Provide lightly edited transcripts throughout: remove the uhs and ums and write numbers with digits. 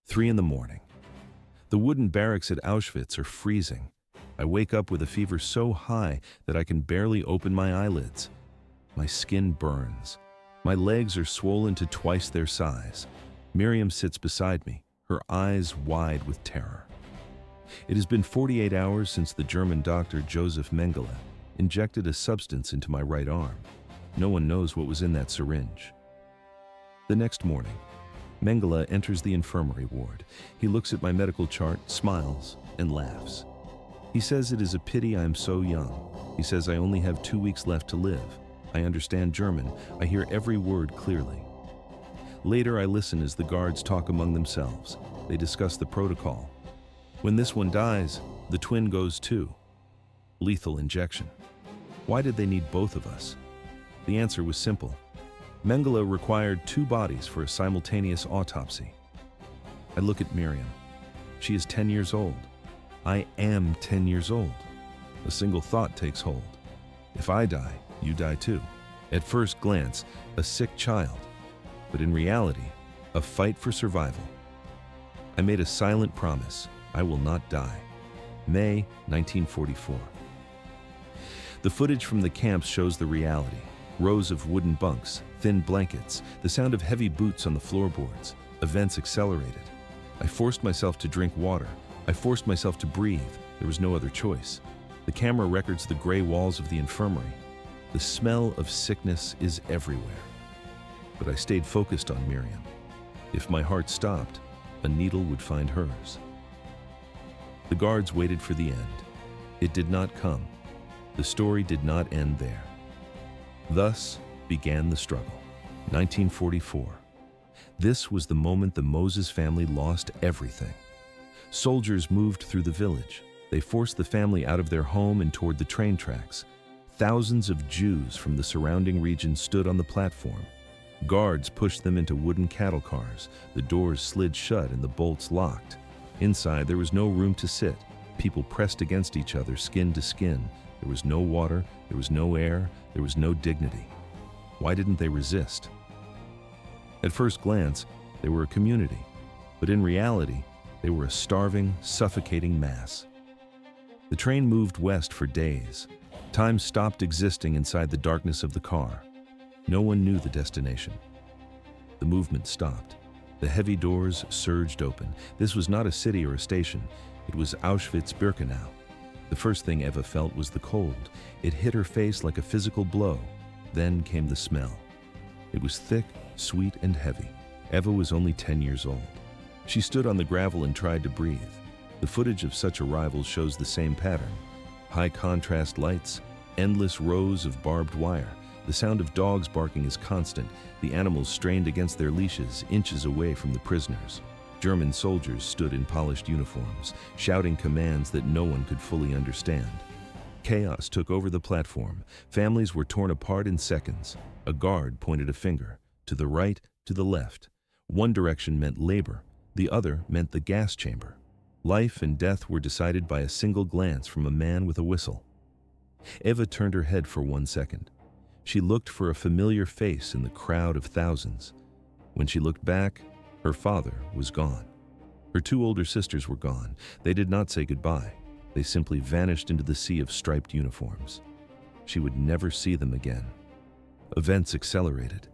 3 in the morning. The wooden barracks at Auschwitz are freezing. I wake up with a fever so high that I can barely open my eyelids. My skin burns. My legs are swollen to twice their size. Miriam sits beside me, her eyes wide with terror. It has been 48 hours since the German doctor Josef Mengele injected a substance into my right arm. No one knows what was in that syringe. The next morning, Mengele enters the infirmary ward. He looks at my medical chart, smiles, and laughs. He says it is a pity I am so young. He says I only have 2 weeks left to live. I understand German. I hear every word clearly. Later, I listen as the guards talk among themselves. They discuss the protocol. When this one dies, the twin goes too. Lethal injection. Why did they need both of us? The answer was simple. Mengele required 2 bodies for a simultaneous autopsy. I look at Miriam. She is 10 years old. I am 10 years old. A single thought takes hold. If I die, you die too. At first glance, a sick child, but in reality, a fight for survival. I made a silent promise. I will not die. May 1944. The footage from the camps shows the reality. Rows of wooden bunks, thin blankets, the sound of heavy boots on the floorboards. Events accelerated. I forced myself to drink water. I forced myself to breathe. There was no other choice. The camera records the gray walls of the infirmary. The smell of sickness is everywhere. But I stayed focused on Miriam. If my heart stopped, a needle would find hers. The guards waited for the end. It did not come. The story did not end there. Thus began the struggle. 1944. This was the moment the Mozes family lost everything. Soldiers moved through the village. They forced the family out of their home and toward the train tracks. Thousands of Jews from the surrounding region stood on the platform. Guards pushed them into wooden cattle cars. The doors slid shut and the bolts locked. Inside, there was no room to sit. People pressed against each other, skin to skin. There was no water, there was no air, there was no dignity. Why didn't they resist? At first glance, they were a community, but in reality, they were a starving, suffocating mass. The train moved west for days. Time stopped existing inside the darkness of the car. No one knew the destination. The movement stopped. The heavy doors surged open. This was not a city or a station. It was Auschwitz-Birkenau. The first thing Eva felt was the cold. It hit her face like a physical blow. Then came the smell. It was thick, sweet, and heavy. Eva was only 10 years old. She stood on the gravel and tried to breathe. The footage of such arrivals shows the same pattern. High contrast lights, endless rows of barbed wire. The sound of dogs barking is constant. The animals strained against their leashes, inches away from the prisoners. German soldiers stood in polished uniforms, shouting commands that no one could fully understand. Chaos took over the platform. Families were torn apart in seconds. A guard pointed a finger, to the right, to the left. One direction meant labor, the other meant the gas chamber. Life and death were decided by a single glance from a man with a whistle. Eva turned her head for 1 second. She looked for a familiar face in the crowd of thousands. When she looked back, her father was gone. Her 2 older sisters were gone. They did not say goodbye. They simply vanished into the sea of striped uniforms. She would never see them again. Events accelerated.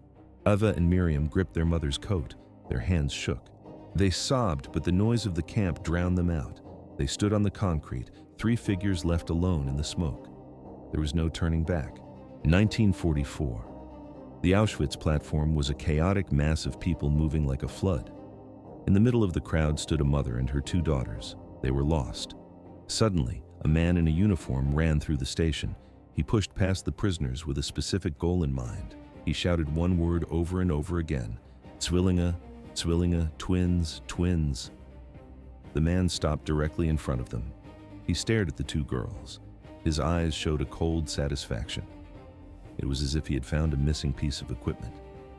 Eva and Miriam gripped their mother's coat. Their hands shook. They sobbed, but the noise of the camp drowned them out. They stood on the concrete, 3 figures left alone in the smoke. There was no turning back. 1944. The Auschwitz platform was a chaotic mass of people moving like a flood. In the middle of the crowd stood a mother and her 2 daughters. They were lost. Suddenly, a man in a uniform ran through the station. He pushed past the prisoners with a specific goal in mind. He shouted one word over and over again. Zwillinge, Zwillinge, twins, twins. The man stopped directly in front of them. He stared at the 2 girls. His eyes showed a cold satisfaction. It was as if he had found a missing piece of equipment.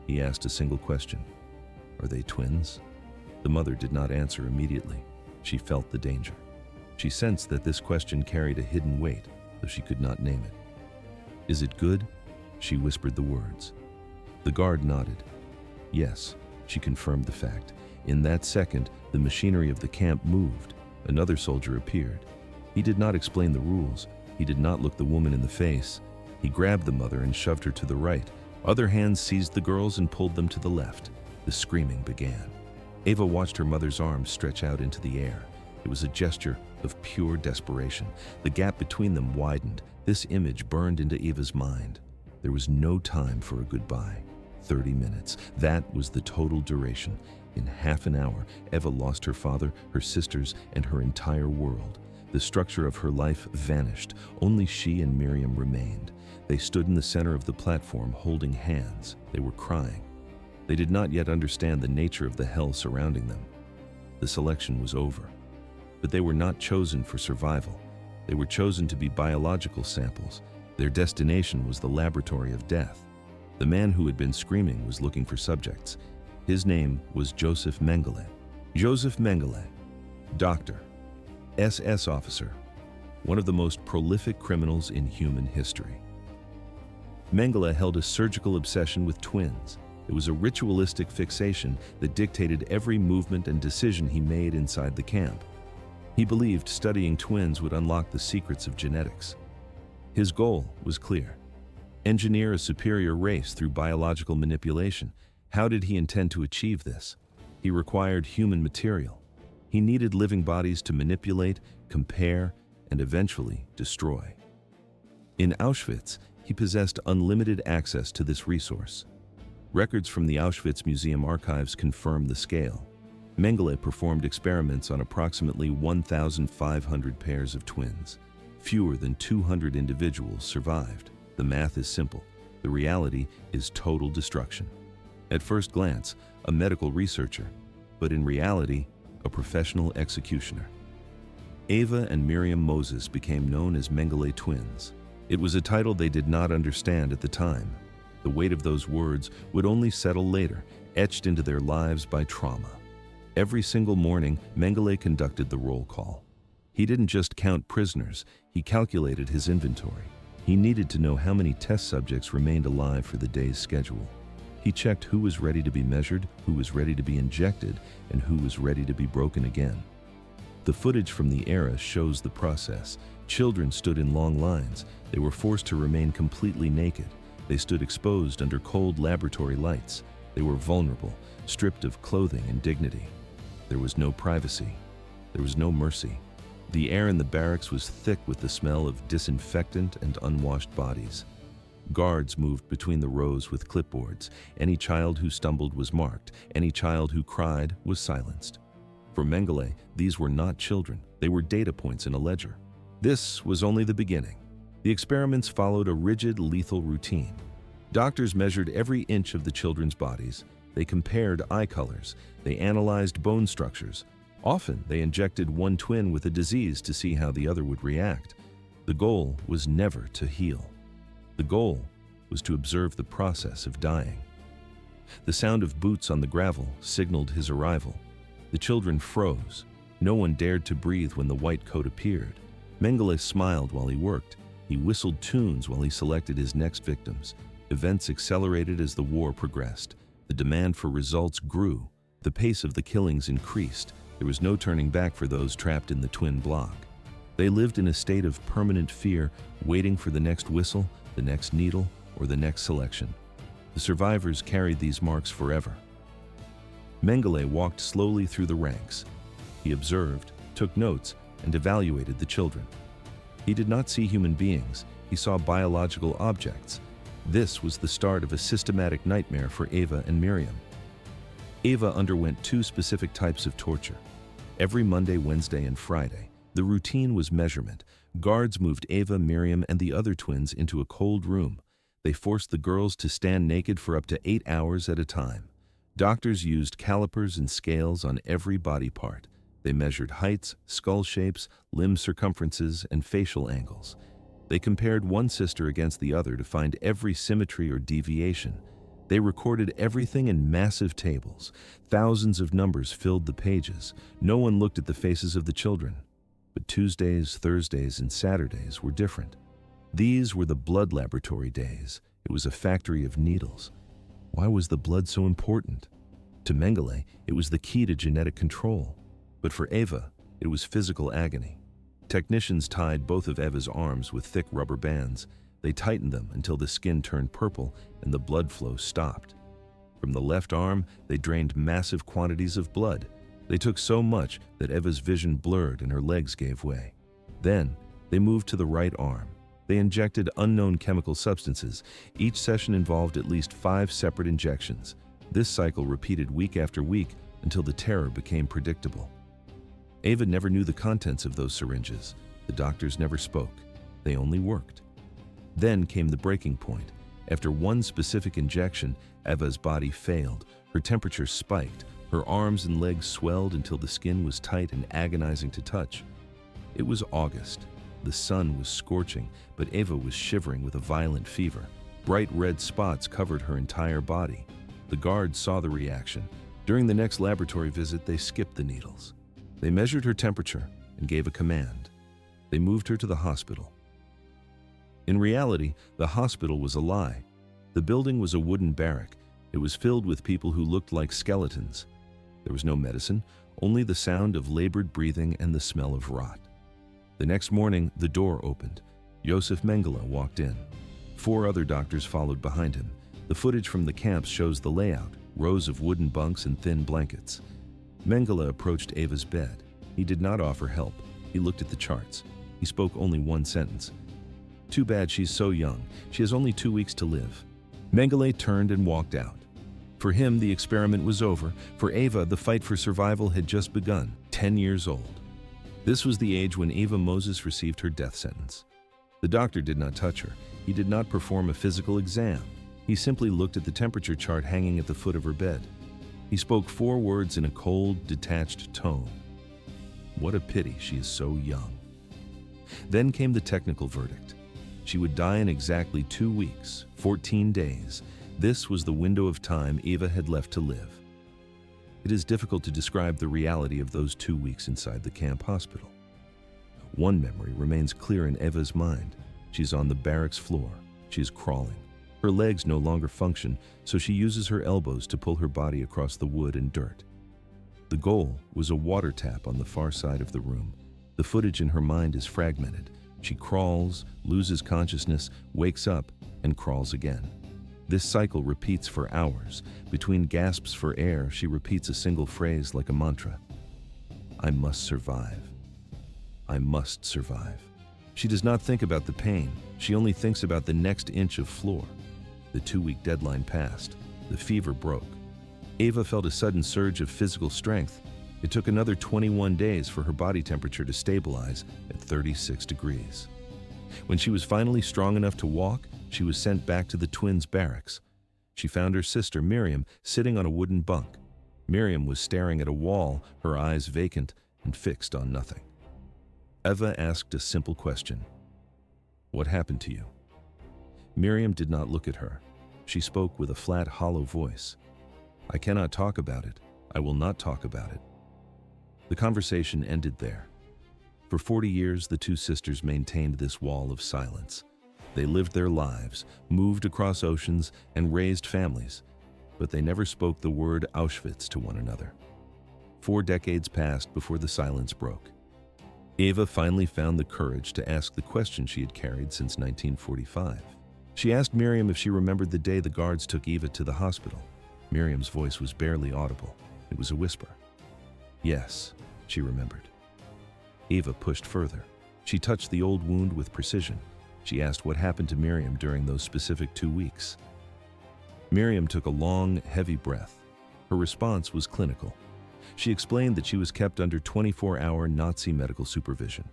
He asked a single question. Are they twins? The mother did not answer immediately. She felt the danger. She sensed that this question carried a hidden weight, though she could not name it. Is it good? She whispered the words. The guard nodded. Yes, she confirmed the fact. In that second, the machinery of the camp moved. Another soldier appeared. He did not explain the rules. He did not look the woman in the face. He grabbed the mother and shoved her to the right. Other hands seized the girls and pulled them to the left. The screaming began. Eva watched her mother's arms stretch out into the air. It was a gesture of pure desperation. The gap between them widened. This image burned into Eva's mind. There was no time for a goodbye. 30 minutes. That was the total duration. In half an hour, Eva lost her father, her sisters, and her entire world. The structure of her life vanished. Only she and Miriam remained. They stood in the center of the platform, holding hands. They were crying. They did not yet understand the nature of the hell surrounding them. The selection was over. But they were not chosen for survival. They were chosen to be biological samples. Their destination was the laboratory of death. The man who had been screaming was looking for subjects. His name was Josef Mengele. Josef Mengele, doctor, SS officer, one of the most prolific criminals in human history. Mengele held a surgical obsession with twins. It was a ritualistic fixation that dictated every movement and decision he made inside the camp. He believed studying twins would unlock the secrets of genetics. His goal was clear: engineer a superior race through biological manipulation. How did he intend to achieve this? He required human material. He needed living bodies to manipulate, compare, and eventually destroy. In Auschwitz, he possessed unlimited access to this resource. Records from the Auschwitz Museum archives confirm the scale. Mengele performed experiments on approximately 1,500 pairs of twins. Fewer than 200 individuals survived. The math is simple. The reality is total destruction. At first glance, a medical researcher, but in reality, a professional executioner. Eva and Eva Mozes became known as Mengele Twins. It was a title they did not understand at the time. The weight of those words would only settle later, etched into their lives by trauma. Every single morning, Mengele conducted the roll call. He didn't just count prisoners, he calculated his inventory. He needed to know how many test subjects remained alive for the day's schedule. He checked who was ready to be measured, who was ready to be injected, and who was ready to be broken again. The footage from the era shows the process. Children stood in long lines. They were forced to remain completely naked. They stood exposed under cold laboratory lights. They were vulnerable, stripped of clothing and dignity. There was no privacy. There was no mercy. The air in the barracks was thick with the smell of disinfectant and unwashed bodies. Guards moved between the rows with clipboards. Any child who stumbled was marked. Any child who cried was silenced. For Mengele, these were not children. They were data points in a ledger. This was only the beginning. The experiments followed a rigid, lethal routine. Doctors measured every inch of the children's bodies. They compared eye colors. They analyzed bone structures. Often, they injected one twin with a disease to see how the other would react. The goal was never to heal. The goal was to observe the process of dying. The sound of boots on the gravel signaled his arrival. The children froze. No one dared to breathe when the white coat appeared. Mengele smiled while he worked. He whistled tunes while he selected his next victims. Events accelerated as the war progressed. The demand for results grew. The pace of the killings increased. There was no turning back for those trapped in the twin block. They lived in a state of permanent fear, waiting for the next whistle, the next needle, or the next selection. The survivors carried these marks forever. Mengele walked slowly through the ranks. He observed, took notes, and evaluated the children. He did not see human beings. He saw biological objects. This was the start of a systematic nightmare for Eva and Miriam. Eva underwent two specific types of torture. Every Monday, Wednesday, and Friday, the routine was measurement. Guards moved Eva, Miriam, and the other twins into a cold room. They forced the girls to stand naked for up to 8 hours at a time. Doctors used calipers and scales on every body part. They measured heights, skull shapes, limb circumferences, and facial angles. They compared one sister against the other to find every symmetry or deviation. They recorded everything in massive tables. Thousands of numbers filled the pages. No one looked at the faces of the children. But Tuesdays, Thursdays, and Saturdays were different. These were the blood laboratory days. It was a factory of needles. Why was the blood so important? To Mengele, it was the key to genetic control. But for Eva, it was physical agony. Technicians tied both of Eva's arms with thick rubber bands. They tightened them until the skin turned purple and the blood flow stopped. From the left arm, they drained massive quantities of blood. They took so much that Eva's vision blurred and her legs gave way. Then, they moved to the right arm. They injected unknown chemical substances. Each session involved at least 5 separate injections. This cycle repeated week after week until the terror became predictable. Eva never knew the contents of those syringes. The doctors never spoke. They only worked. Then came the breaking point. After one specific injection, Eva's body failed. Her temperature spiked. Her arms and legs swelled until the skin was tight and agonizing to touch. It was August. The sun was scorching, but Eva was shivering with a violent fever. Bright red spots covered her entire body. The guards saw the reaction. During the next laboratory visit, they skipped the needles. They measured her temperature and gave a command. They moved her to the hospital. In reality, the hospital was a lie. The building was a wooden barrack. It was filled with people who looked like skeletons. There was no medicine, only the sound of labored breathing and the smell of rot. The next morning, the door opened. Josef Mengele walked in. 4 other doctors followed behind him. The footage from the camps shows the layout, rows of wooden bunks and thin blankets. Mengele approached Eva's bed. He did not offer help. He looked at the charts. He spoke only one sentence. "Too bad she's so young. She has only 2 weeks to live." Mengele turned and walked out. For him, the experiment was over. For Eva, the fight for survival had just begun, 10 years old. This was the age when Eva Mozes received her death sentence. The doctor did not touch her. He did not perform a physical exam. He simply looked at the temperature chart hanging at the foot of her bed. He spoke 4 words in a cold, detached tone. "What a pity she is so young." Then came the technical verdict. She would die in exactly 2 weeks, 14 days. This was the window of time Eva had left to live. It is difficult to describe the reality of those 2 weeks inside the camp hospital. One memory remains clear in Eva's mind. She's on the barracks floor. She is crawling. Her legs no longer function, so she uses her elbows to pull her body across the wood and dirt. The goal was a water tap on the far side of the room. The footage in her mind is fragmented. She crawls, loses consciousness, wakes up, and crawls again. This cycle repeats for hours. Between gasps for air, she repeats a single phrase like a mantra. "I must survive. I must survive." She does not think about the pain. She only thinks about the next inch of floor. The 2-week deadline passed. The fever broke. Eva felt a sudden surge of physical strength. It took another 21 days for her body temperature to stabilize at 36 degrees. When she was finally strong enough to walk, she was sent back to the twins' barracks. She found her sister, Miriam, sitting on a wooden bunk. Miriam was staring at a wall, her eyes vacant and fixed on nothing. Eva asked a simple question. "What happened to you?" Miriam did not look at her. She spoke with a flat, hollow voice. "I cannot talk about it. I will not talk about it." The conversation ended there. For 40 years, the 2 sisters maintained this wall of silence. They lived their lives, moved across oceans, and raised families, but they never spoke the word Auschwitz to one another. 4 decades passed before the silence broke. Eva finally found the courage to ask the question she had carried since 1945. She asked Miriam if she remembered the day the guards took Eva to the hospital. Miriam's voice was barely audible. It was a whisper. Yes, she remembered. Eva pushed further. She touched the old wound with precision. She asked what happened to Miriam during those specific 2 weeks. Miriam took a long, heavy breath. Her response was clinical. She explained that she was kept under 24-hour Nazi medical supervision.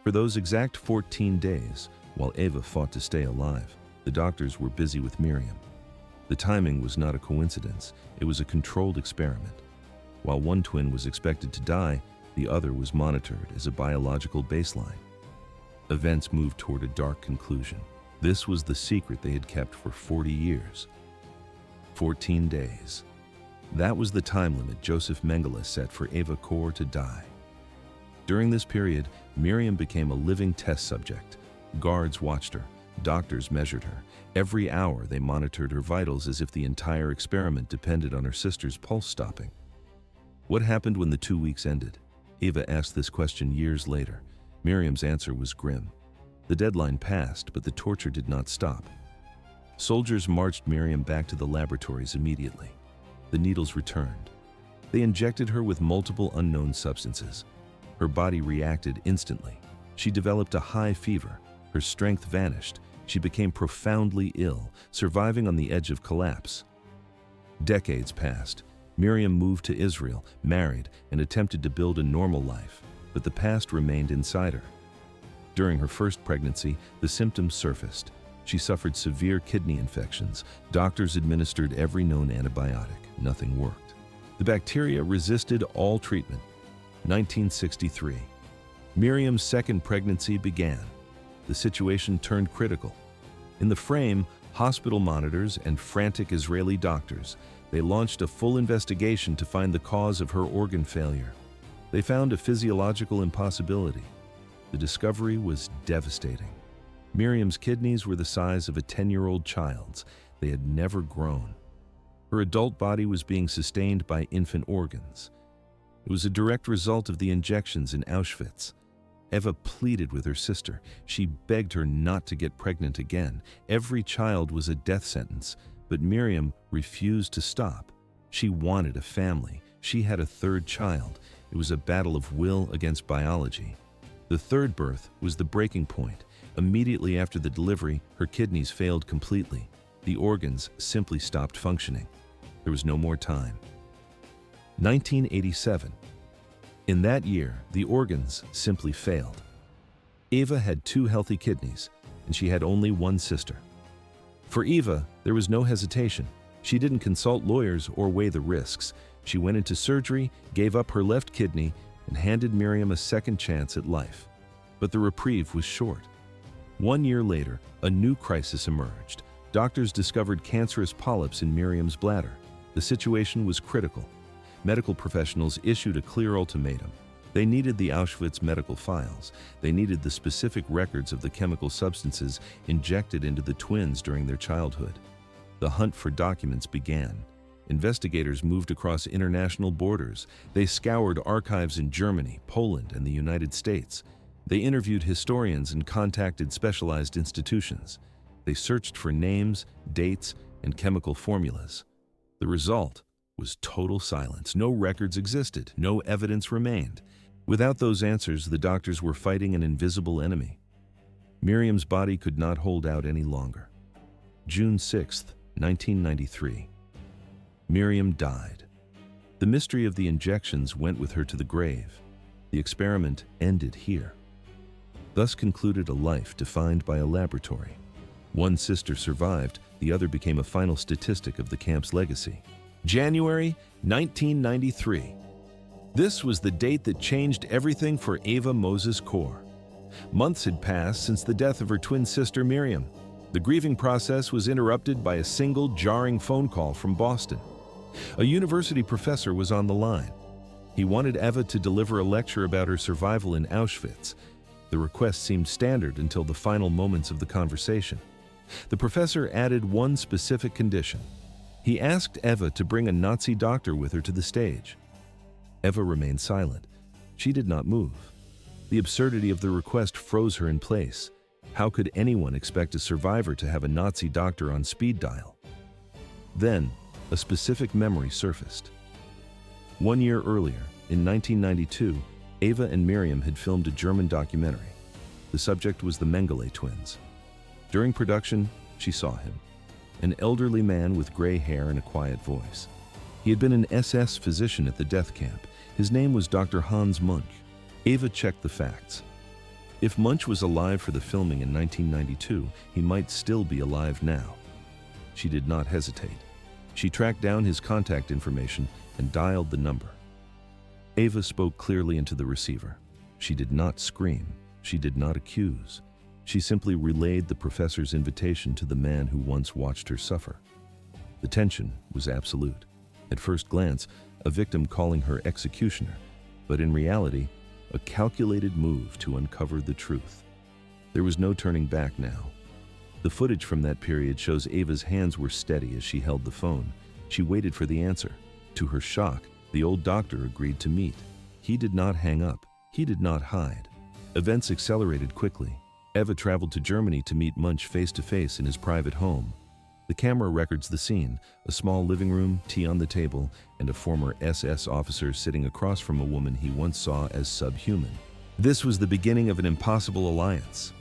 For those exact 14 days, while Eva fought to stay alive, the doctors were busy with Miriam. The timing was not a coincidence. It was a controlled experiment. While one twin was expected to die, the other was monitored as a biological baseline. Events moved toward a dark conclusion. This was the secret they had kept for 40 years. 14 days. That was the time limit Josef Mengele set for Eva Kor to die. During this period, Miriam became a living test subject. Guards watched her. Doctors measured her. Every hour they monitored her vitals as if the entire experiment depended on her sister's pulse stopping. What happened when the 2 weeks ended? Eva asked this question years later. Miriam's answer was grim. The deadline passed, but the torture did not stop. Soldiers marched Miriam back to the laboratories immediately. The needles returned. They injected her with multiple unknown substances. Her body reacted instantly. She developed a high fever. Her strength vanished. She became profoundly ill, surviving on the edge of collapse. Decades passed. Miriam moved to Israel, married, and attempted to build a normal life, but the past remained inside her. During her first pregnancy, the symptoms surfaced. She suffered severe kidney infections. Doctors administered every known antibiotic. Nothing worked. The bacteria resisted all treatment. 1963. Miriam's second pregnancy began. The situation turned critical. In the frame, hospital monitors and frantic Israeli doctors, they launched a full investigation to find the cause of her organ failure. They found a physiological impossibility. The discovery was devastating. Miriam's kidneys were the size of a 10-year-old child's. They had never grown. Her adult body was being sustained by infant organs. It was a direct result of the injections in Auschwitz. Eva pleaded with her sister. She begged her not to get pregnant again. Every child was a death sentence, but Miriam refused to stop. She wanted a family. She had a third child. It was a battle of will against biology. The third birth was the breaking point. Immediately after the delivery, her kidneys failed completely. The organs simply stopped functioning. There was no more time. 1987. In that year, the organs simply failed. Eva had 2 healthy kidneys, and she had only one sister. For Eva, there was no hesitation. She didn't consult lawyers or weigh the risks. She went into surgery, gave up her left kidney, and handed Miriam a second chance at life. But the reprieve was short. 1 year later, a new crisis emerged. Doctors discovered cancerous polyps in Miriam's bladder. The situation was critical. Medical professionals issued a clear ultimatum. They needed the Auschwitz medical files. They needed the specific records of the chemical substances injected into the twins during their childhood. The hunt for documents began. Investigators moved across international borders. They scoured archives in Germany, Poland, and the United States. They interviewed historians and contacted specialized institutions. They searched for names, dates, and chemical formulas. The result was total silence. No records existed. No evidence remained. Without those answers, the doctors were fighting an invisible enemy. Miriam's body could not hold out any longer. June 6, 1993. Miriam died. The mystery of the injections went with her to the grave. The experiment ended here. Thus concluded a life defined by a laboratory. One sister survived, the other became a final statistic of the camp's legacy. January 1993. This was the date that changed everything for Eva Mozes' Corps. Months had passed since the death of her twin sister Miriam. The grieving process was interrupted by a single jarring phone call from Boston. A university professor was on the line. He wanted Eva to deliver a lecture about her survival in Auschwitz. The request seemed standard until the final moments of the conversation. The professor added one specific condition. He asked Eva to bring a Nazi doctor with her to the stage. Eva remained silent. She did not move. The absurdity of the request froze her in place. How could anyone expect a survivor to have a Nazi doctor on speed dial? Then, a specific memory surfaced. 1 year earlier, in 1992, Eva and Miriam had filmed a German documentary. The subject was the Mengele Twins. During production, she saw him. An elderly man with gray hair and a quiet voice. He had been an SS physician at the death camp. His name was Dr. Hans Munch. Eva checked the facts. If Munch was alive for the filming in 1992, he might still be alive now. She did not hesitate. She tracked down his contact information and dialed the number. Eva spoke clearly into the receiver. She did not scream. She did not accuse. She simply relayed the professor's invitation to the man who once watched her suffer. The tension was absolute. At first glance, a victim calling her executioner, but in reality, a calculated move to uncover the truth. There was no turning back now. The footage from that period shows Eva's hands were steady as she held the phone. She waited for the answer. To her shock, the old doctor agreed to meet. He did not hang up. He did not hide. Events accelerated quickly. Eva traveled to Germany to meet Munch face-to-face in his private home. The camera records the scene: a small living room, tea on the table, and a former SS officer sitting across from a woman he once saw as subhuman. This was the beginning of an impossible alliance.